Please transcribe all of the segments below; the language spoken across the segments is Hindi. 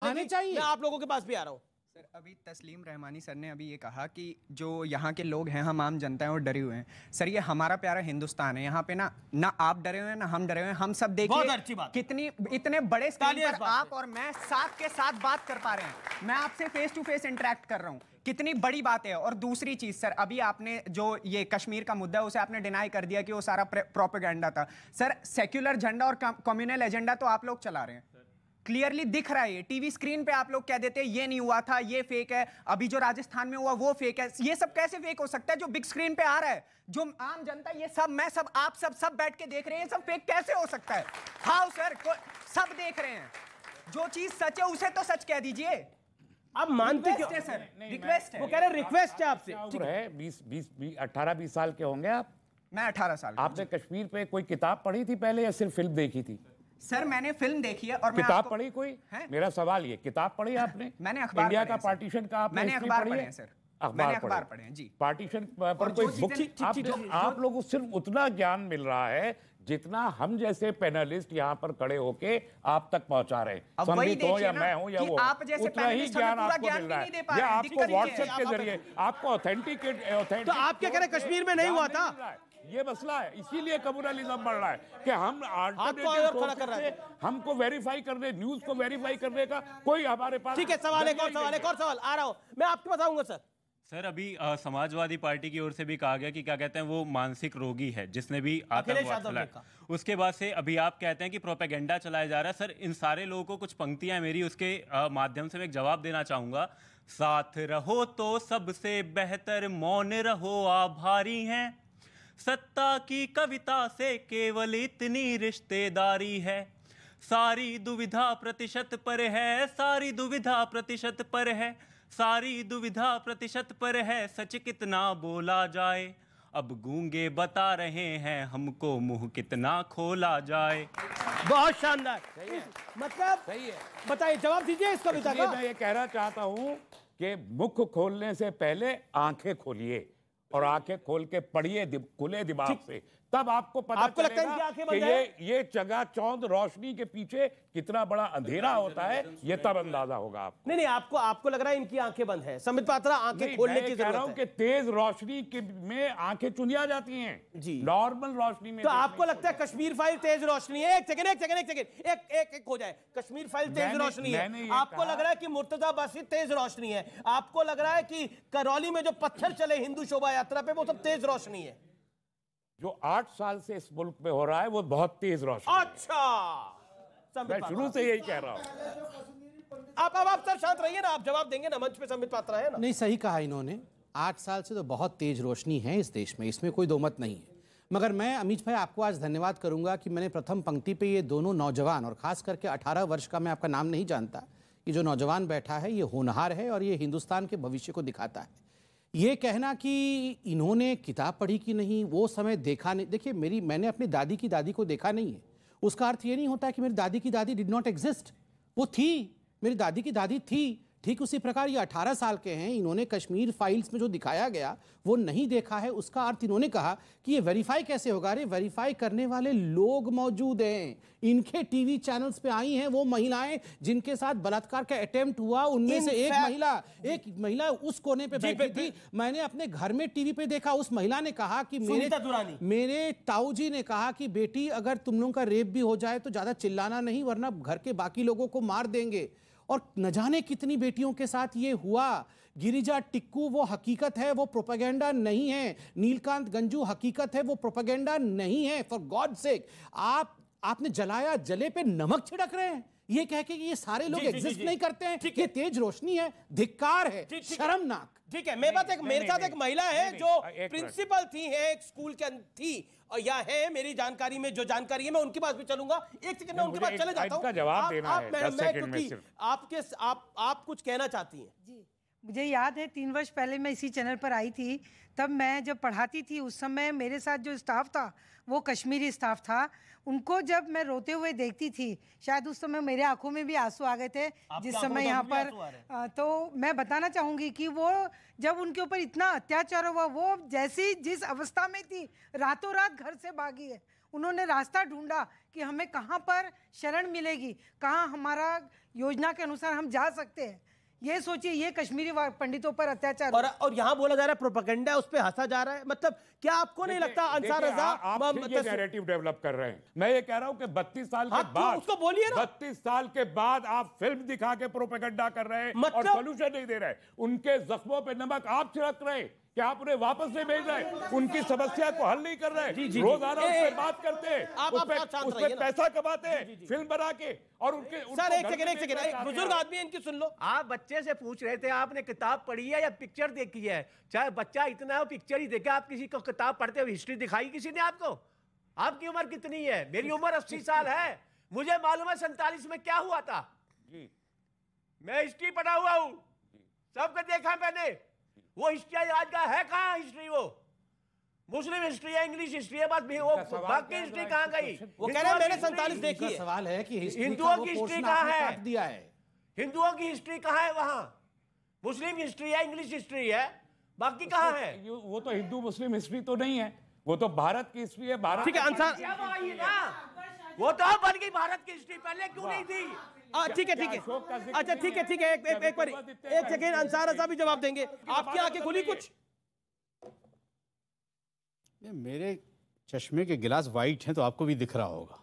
आने चाहिए। मैं आप लोगों के पास भी आ रहा हूँ। सर, अभी तस्लीम रहमानी सर ने अभी ये कहा कि जो यहाँ के लोग हैं, हम आम जनता हैं और डरे हुए हैं। सर, ये हमारा प्यारा हिंदुस्तान है, यहाँ पे ना आप डरे हुए हैं ना हम डरे हुए हैं। हम सब देखिए बहुत अच्छी बात, कितनी इतने बड़े स्क्रीन पर आप और मैं साथ के साथ बात कर पा रहे हैं। मैं आपसे फेस टू फेस इंटरेक्ट कर रहा हूँ, कितनी बड़ी बात है। और दूसरी चीज सर, अभी आपने जो ये कश्मीर का मुद्दा है उसे आपने डिनाई कर दिया कि वो सारा प्रोपेगेंडा था। सर, सेक्युलर झंडा और कम्युनल एजेंडा तो आप लोग चला रहे हैं, क्लियरली दिख रहा है। ये टीवी स्क्रीन पे आप लोग कह देते हैं ये नहीं हुआ था, ये फेक है, अभी जो राजस्थान में हुआ वो फेक है। ये सब कैसे फेक हो सकता है? जो बिग स्क्रीन पे आ रहा है, जो आम जनता, ये सब, मैं सब, आप सब बैठ के देख रहे हैं, सब फेक कैसे हो सकता है? हाउ सर, सब देख रहे हैं, जो चीज सच है उसे तो सच कह दीजिए। अब मानते क्यों है सर? रिक्वेस्ट है, वो कह रहे रिक्वेस्ट है आपसे। ठीक है, 18-20 साल के होंगे आप? मैं 18 साल। आपने कश्मीर पे कोई किताब पढ़ी थी पहले या सिर्फ फिल्म देखी थी? सर, मैंने फिल्म देखी है। और किताब पढ़ी कोई है? मेरा सवाल ये, किताब पढ़ी आपने? मैंने अखबार इंडिया का पार्टीशन का आपने मैंने अखबार पढ़े हैं सर। अखबार पढ़े हैं जी। पार्टीशन पर कोई बुक आप लोगों को सिर्फ उतना ज्ञान मिल रहा है जितना हम जैसे पैनलिस्ट यहाँ पर खड़े होके आप तक पहुंचा रहे हैं। संदीप हो या मैं हूं या वो, उतना ही ज्ञान आपको मिल रहा है। या आपको व्हाट्सएप के जरिए आपको ऑथेंटिक तो आप क्या कह रहे हैं कश्मीर में नहीं हुआ था? ये मसला है, इसीलिए कम्युनलिज्म बढ़ रहा है कि हम हमको वेरीफाई करने, न्यूज को वेरीफाई करने का कोई हमारे पास। ठीक है, सवाल एक और सवाल आ रहा हूं मैं आपको बताऊंगा सर। सर, अभी समाजवादी पार्टी की ओर से भी कहा गया कि क्या कहते हैं वो मानसिक रोगी है जिसने भी आतंकवाद फैलाया। उसके बाद से अभी आप कहते हैं कि प्रोपेगेंडा चलाया जा रहा है। सर, इन सारे लोगों को कुछ पंक्तियां मेरी उसके माध्यम से मैं एक जवाब देना चाहूंगा। साथ रहो तो सबसे बेहतर मौन रहो, आभारी हैं। सत्ता की कविता से केवल इतनी रिश्तेदारी है। सारी दुविधा प्रतिशत पर है, सारी दुविधा प्रतिशत पर है, सारी दुविधा प्रतिशत पर है। सच कितना बोला जाए, अब गूंगे बता रहे हैं हमको मुंह कितना खोला जाए। बहुत शानदार, मतलब सही है। बताइए, जवाब दीजिए इस कविता का। मैं ये कहना चाहता हूं कि मुख खोलने से पहले आंखें खोलिए और आंखें खोल के पढ़िए खुले दिमाग से, तब आपको पता चलेगा कि ये चकाचौंध रोशनी के पीछे कितना बड़ा अंधेरा होता है, ये तब अंदाजा होगा आपको। नहीं, आपको लग रहा है इनकी आंखें बंद है। संबित पात्रा, आंखें खोलने की जरूरत है। कि तेज रोशनी में आंखें चुनिया जाती हैं जी, नॉर्मल रोशनी में। तो आपको लगता है कश्मीर फाइल तेज रोशनी है? एक सेकंड, एक हो जाए। कश्मीर फाइल तेज रोशनी है, आपको लग रहा है कि मुर्तजा बासी तेज रोशनी है? आपको लग रहा है कि करौली में जो पत्थर चले हिंदू शोभा यात्रा पे वो सब तेज रोशनी है? जो 8 साल से इस मुल्क में हो रहा है वो बहुत तेज रोशनी। अच्छा, मैं शुरू से यही कह रहा हूं। आप सर शांत रहिए ना, आप जवाब देंगे ना, मंच पे संबित पात्रा है ना। नहीं, सही कहा इन्होंने, 8 साल से तो बहुत तेज रोशनी है इस देश में, इसमें कोई दो मत नहीं है। मगर मैं अमीश भाई आपको आज धन्यवाद करूंगा कि मैंने प्रथम पंक्ति पे ये दोनों नौजवान, और खास करके 18 वर्ष का, मैं आपका नाम नहीं जानता, ये जो नौजवान बैठा है ये होनहार है और ये हिंदुस्तान के भविष्य को दिखाता है। ये कहना कि इन्होंने किताब पढ़ी कि नहीं, वो समय देखा नहीं, देखिए मैंने अपनी दादी की दादी को देखा नहीं है, उसका अर्थ ये नहीं होता कि मेरी दादी की दादी डिड नॉट एग्जिस्ट। वो थी, मेरी दादी की दादी थी। ठीक उसी प्रकार ये 18 साल के हैं, इन्होंने कश्मीर फाइल्स में जो दिखाया गया वो नहीं देखा है। उसका अर्थ इन्होंने कहा कि ये वेरीफाई कैसे होगा? अरे वेरीफाई करने वाले लोग मौजूद हैं, इनके टीवी चैनल्स पे आई हैं वो महिलाएं जिनके साथ बलात्कार का अटेम्प्ट हुआ, उनमें से एक महिला उस कोने पे बैठी थी। मैंने अपने घर में टीवी पे देखा, उस महिला ने कहा कि मेरे ताऊ जी ने कहा कि बेटी अगर तुम लोगों का रेप भी हो जाए तो ज्यादा चिल्लाना नहीं, वरना घर के बाकी लोगों को मार देंगे। और न जाने कितनी बेटियों के साथ ये हुआ। गिरिजा टिक्कू वो हकीकत है, वो प्रोपेगेंडा नहीं है। नीलकांत गंजू हकीकत है, वो प्रोपेगेंडा नहीं है। फॉर गॉड सेक, आपने जलाया जले पे नमक छिड़क रहे हैं ये कह के कि ये सारे लोग एग्जिस्ट नहीं करते हैं। ये तेज रोशनी है, धिक्कार है, शर्मनाक। ठीक है, मेरे साथ एक महिला है जो प्रिंसिपल थी, एक स्कूल के थी, और या है मेरी जानकारी में, जो जानकारी है मैं उनके पास भी चलूंगा। एक सेकंड, मैं उनके पास चले जाता हूं। जवाब देना है, 10 सेकंड में सिर्फ। आप कुछ कहना चाहती हैं? जी, मुझे याद है 3 वर्ष पहले मैं इसी चैनल पर आई थी। तब मैं जब पढ़ाती थी उस समय मेरे साथ जो स्टाफ था वो कश्मीरी स्टाफ था। उनको जब मैं रोते हुए देखती थी, शायद उस समय मेरे आंखों में भी आंसू आ गए थे जिस समय यहाँ पर। तो मैं बताना चाहूँगी कि वो जब उनके ऊपर इतना अत्याचार हुआ, वो जैसी जिस अवस्था में थी रातों रात घर से भागी है। उन्होंने रास्ता ढूंढा कि हमें कहाँ पर शरण मिलेगी, कहाँ हमारा योजना के अनुसार हम जा सकते हैं। ये सोचिए, ये कश्मीरी पंडितों पर अत्याचार और यहाँ बोला जा रहा है प्रोपेगेंडा, उस पर हंसा जा रहा है। मतलब क्या आपको नहीं लगता अंसार रजा आप ये नैरेटिव डेवलप कर रहे हैं? मैं ये कह रहा हूं कि 32 साल के बाद, उसको बोलिए ना, 32 साल के बाद आप फिल्म दिखा के प्रोपेगेंडा कर रहे हैं और सोल्यूशन नहीं दे रहे। उनके जख्मों पे नमक आप छिड़क रहे हैं, क्या आप उन्हें वापस नहीं भेज रहे? उनकी समस्या को हल नहीं कर रहे। रोजाना उस पर बात करते हैं, उस पर पैसा कमाते हैं फिल्म बना के, और उनके सर एक सेकंड बुजुर्ग आदमी है, इनकी सुन लो। आप बच्चे से पूछ रहे थे आपने किताब पढ़ी है या पिक्चर देखी है? चाहे बच्चा इतना हो पिक्चर ही देखे, आप किसी को किताब पढ़ते हुए हिस्ट्री दिखाई किसी ने आपको? आपकी उम्र कितनी है? मेरी उम्र 80 साल है। मुझे मालूम है 47 में क्या हुआ था। मैं हिस्ट्री पढ़ा हुआ हूं, सबको देखा मैंने। वो हिस्ट्री आज का है कहां? हिस्ट्री वो मुस्लिम हिस्ट्री है, इंग्लिश हिस्ट्री है, बस वो बाकी हिस्ट्री कहां गई? वो कह रहे हैं मैंने 47 देखी है। सवाल है कि हिंदुओं की हिस्ट्री कहां है? दिया है हिंदुओं की हिस्ट्री कहां है? वहां मुस्लिम हिस्ट्री है, इंग्लिश हिस्ट्री है, बाकी कहां है? वो तो हिंदू मुस्लिम हिस्ट्री तो नहीं है, वो तो भारत की हिस्ट्री है। भारत, ठीक है अंसार, वो तो बन गई भारत की हिस्ट्री, पहले क्यों नहीं थी? ठीक है अच्छा ठीक है एक बार एक सेकेंड अंसार रजा भी जवाब देंगे। आपकी आंखें खुली कुछ? मेरे चश्मे के गिलास वाइट हैं तो आपको भी दिख रहा होगा।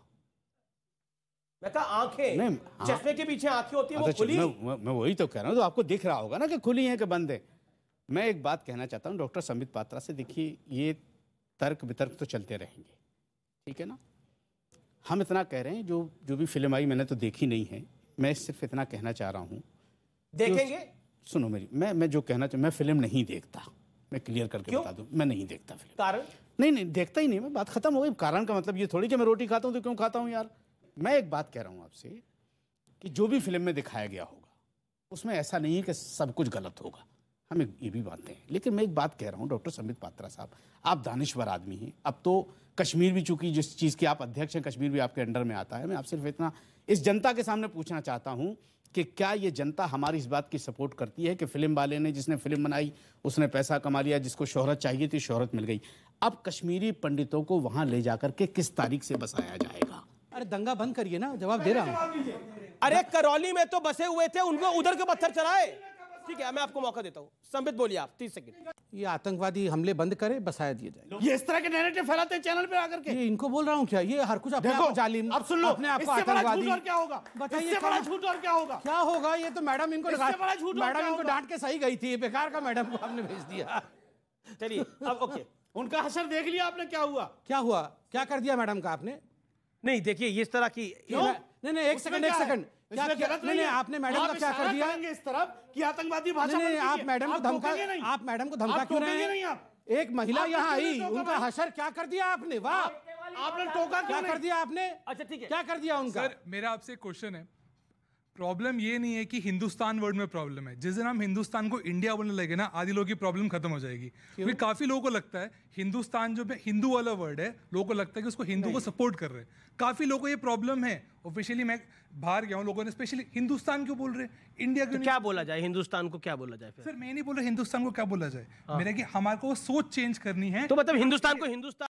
मैं कहा आंखें, चश्मे के पीछे आंखें होती है, वो खुली? मैं वही तो कह रहा हूँ, तो आपको दिख रहा होगा ना कि खुली हैं कि बंद है। मैं एक बात कहना चाहता हूँ डॉक्टर संबित पात्रा से, देखिए ये तर्क वितर्क तो चलते रहेंगे, ठीक है ना। हम इतना कह रहे हैं, जो भी फिल्म आई मैंने तो देखी नहीं है, मैं सिर्फ इतना कहना चाह रहा हूँ। देखेंगे? सुनो मेरी, मैं जो कहना चाहूँ, मैं फिल्म नहीं देखता, मैं क्लियर करके बता दूं, मैं नहीं देखता फिल्म। कारण? नहीं देखता ही नहीं मैं, बात खत्म हो गई। कारण का मतलब ये थोड़ी कि मैं रोटी खाता हूँ तो क्यों खाता हूँ यार। मैं एक बात कह रहा हूँ आपसे कि जो भी फिल्म में दिखाया गया होगा उसमें ऐसा नहीं है कि सब कुछ गलत होगा, हम ये भी बातें हैं। लेकिन मैं एक बात कह रहा हूँ डॉक्टर संबित पात्रा साहब, आप दानिश्वर आदमी हैं। अब तो कश्मीर भी, चूंकि जिस चीज़ के आप अध्यक्ष हैं, कश्मीर भी आपके अंडर में आता है। मैं आप सिर्फ इतना इस जनता के सामने पूछना चाहता हूँ कि क्या ये जनता हमारी इस बात की सपोर्ट करती है कि फिल्म वाले ने, जिसने फिल्म बनाई उसने पैसा कमा लिया, जिसको शोहरत चाहिए थी शोहरत मिल गई। अब कश्मीरी पंडितों को वहां ले जाकर के किस तारीख से बसाया जाएगा? अरे दंगा बंद करिए ना, जवाब दे रहा हूँ। अरे करौली में तो बसे हुए थे, उनको उधर के पत्थर चलाए। ठीक है, मैं आपको मौका देता हूँ। संबित बोलिए आप, 30 सेकंड। ये आतंकवादी हमले बंद करे, बसाया दिया जाए। ये इस तरह के नैरेटिव फैलाते हैं चैनल पे आकर के। ये इनको बोल रहा हूँ क्या? ये हर कुछ अपने आप जालिम। अब सुन लो, अपने आप को आतंकवादी। और क्या होगा बताइए? इससे बड़ा झूठ और क्या होगा? क्या होगा? ये तो मैडम इनको मैडम इनको डांट के सही गई थी, बेकार का मैडम को आपने भेज दिया। चलिए अब ओके, उनका हशर देख लिया आपने, क्या हुआ? क्या कर दिया मैडम का आपने? नहीं देखिए, ये इस तरह की नहीं एक सेकंड नहीं, आपने मैडम का क्या कर दिया इस तरफ कि आतंकवादी भाषा? नहीं, आप मैडम को धमका क्यों रहे हैं? एक महिला यहाँ आई, उनका हशर क्या कर दिया आपने? वाह, आपने टोका क्या कर दिया आपने? अच्छा ठीक है, क्या कर दिया उनका? सर मेरा आपसे एक क्वेश्चन है। प्रॉब्लम ये नहीं है कि हिंदुस्तान वर्ड में प्रॉब्लम है। जिस दिन हम हिंदुस्तान को इंडिया बोलने लगे ना, आधी लोगों की प्रॉब्लम खत्म हो जाएगी। क्योंकि काफी लोगों को लगता है हिंदुस्तान जो हिंदू वाला वर्ड है, लोगों को लगता है कि उसको हिंदू को सपोर्ट कर रहे हैं। काफी लोगों को ये प्रॉब्लम है। ऑफिशियली मैं बाहर गया हूँ, लोगों ने स्पेशली हिंदुस्तान क्यों बोल रहे हैं, इंडिया क्यों? क्या बोला जाए? हिंदुस्तान को क्या बोला जाए? सर मैं नहीं बोल रहा हिंदुस्तान को क्या बोला जाए, मेरा कि हमारे को सोच चेंज करनी है। तो मतलब हिंदुस्तान को हिंदुस्तान